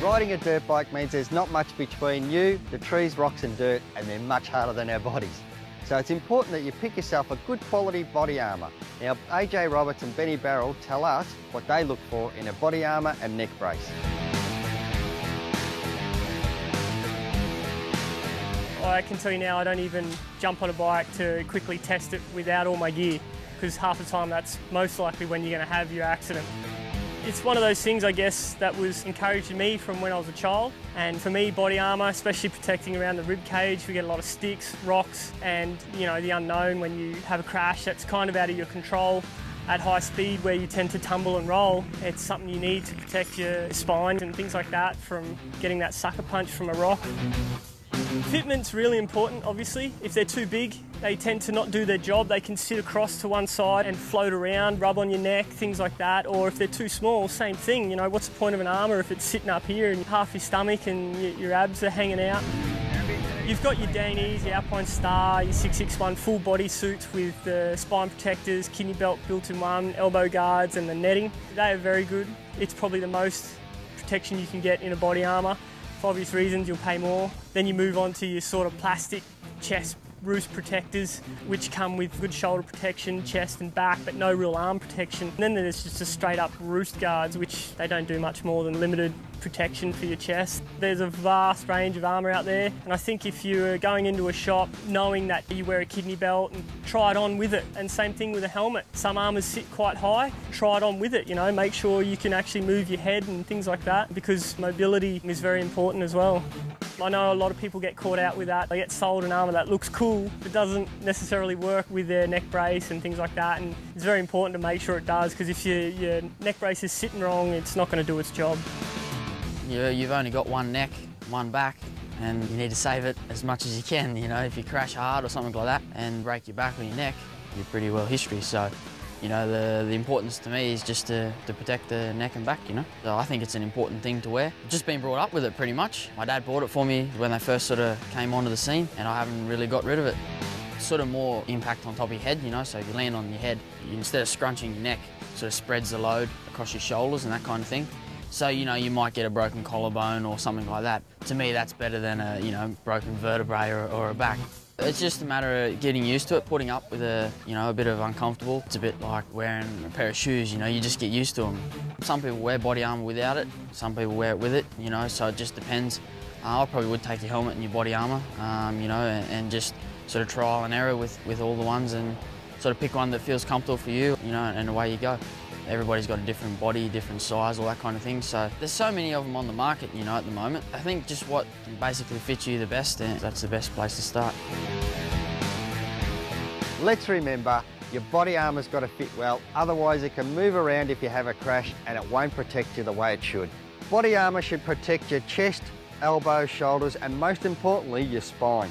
Riding a dirt bike means there's not much between you, the trees, rocks and dirt, and they're much harder than our bodies. So it's important that you pick yourself a good quality body armour. Now, AJ Roberts and Benny Barrell tell us what they look for in a body armour and neck brace. I can tell you now, I don't even jump on a bike to quickly test it without all my gear, because half the time that's most likely when you're going to have your accident. It's one of those things, I guess, that was encouraged in me from when I was a child. And for me, body armour, especially protecting around the rib cage, we get a lot of sticks, rocks, and the unknown when you have a crash that's kind of out of your control. At high speed where you tend to tumble and roll, it's something you need to protect your spine and things like that from getting that sucker punch from a rock. Fitment's really important, obviously. If they're too big, they tend to not do their job. They can sit across to one side and float around, rub on your neck, things like that. Or if they're too small, same thing. What's the point of an armour if it's sitting up here and half your stomach and your abs are hanging out? You've got your Danees, your Alpine Star, your 661 full body suits with the spine protectors, kidney belt built in one, elbow guards and the netting. They are very good. It's probably the most protection you can get in a body armour. For obvious reasons, you'll pay more. Then you move on to your sort of plastic chest roost protectors, which come with good shoulder protection, chest and back, but no real arm protection. And then there's just a straight up roost guards, which they don't do much more than limited protection for your chest. There's a vast range of armour out there, and I think if you're going into a shop knowing that you wear a kidney belt, and try it on with it. And same thing with a helmet. Some armours sit quite high, try it on with it, make sure you can actually move your head and things like that, because mobility is very important as well. I know a lot of people get caught out with that. They get sold an armour that looks cool, but doesn't necessarily work with their neck brace and things like that, and it's very important to make sure it does, because if your neck brace is sitting wrong, it's not going to do its job. You've only got one neck, one back, and you need to save it as much as you can. If you crash hard or something like that and break your back or your neck, you're pretty well history. So, the importance to me is just to protect the neck and back, So I think it's an important thing to wear. I've just been brought up with it pretty much. My dad bought it for me when they first sort of came onto the scene, and I haven't really got rid of it. It's sort of more impact on top of your head, so if you land on your head, instead of scrunching your neck, it sort of spreads the load across your shoulders and that kind of thing. So, you might get a broken collarbone or something like that. To me, that's better than a, broken vertebrae or a back. It's just a matter of getting used to it, putting up with a bit of uncomfortable. It's a bit like wearing a pair of shoes, you just get used to them. Some people wear body armour without it, some people wear it with it, so it just depends. I probably would take your helmet and your body armour, and just sort of trial and error with all the ones and sort of pick one that feels comfortable for you, and away you go. Everybody's got a different body, different size, all that kind of thing. So there's so many of them on the market, at the moment. I think just what basically fits you the best, and that's the best place to start. Let's remember, your body armour's got to fit well, otherwise it can move around if you have a crash and it won't protect you the way it should. Body armour should protect your chest, elbows, shoulders and most importantly your spine.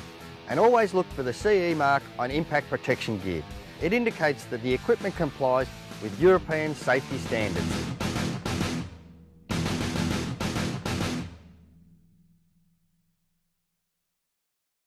And always look for the CE mark on impact protection gear. It indicates that the equipment complies with European safety standards.